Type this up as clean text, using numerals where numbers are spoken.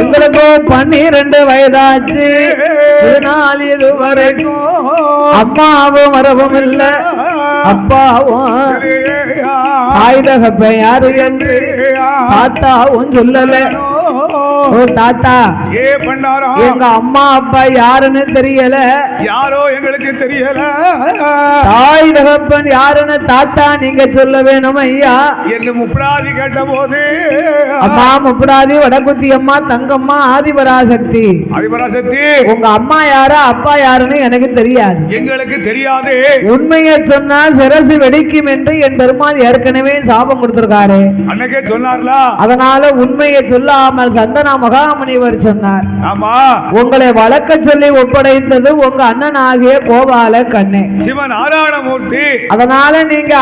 உங்களுக்கு 12 வயதாச்சு. இதனால் இதுவரைக்கும் அம்மாவும் வரவும் இல்ல, அப்பாவும் ஆயுதகப்ப யாரு என்று தாத்தாவும் சொல்லல. ஓ தாத்தா, எங்க அம்மா அப்பா யாருன்னு தெரியல, யாரோ எங்களுக்கு தெரியல. தாய் தகப்பன் யாருன்னு தாத்தா நீங்க சொல்ல வேணும் ஐயா. என்று முப்படாதி கேட்ட போது, அம்மா முப்படாதி, வடக்குத்தி அம்மா, தங்கம்மா, ஆதிபராசக்தி. ஆதிபராசக்தி, உங்க அம்மா யாரா அப்பா யாருன்னு எனக்கு தெரியாது. எங்களுக்கு தெரியாது. உண்மையை சொன்னா சிரசு வெடிக்கும் என்று என் பெருமாள் ஏற்கனவே சாபம் கொடுத்திருக்காரு. அன்னைக்கே சொன்னார்ல. அதனால உண்மையை சொல்லாமல் சந்தனா மகாமுனிவர் சொன்னார். ஆமா, உங்களை வளர்க்க சொல்லி ஒப்படைத்தது உங்க அண்ணன் ஆகிய கோபால கண்ணே சிவன் நாராயணமூர்த்தி. அதனால நீங்க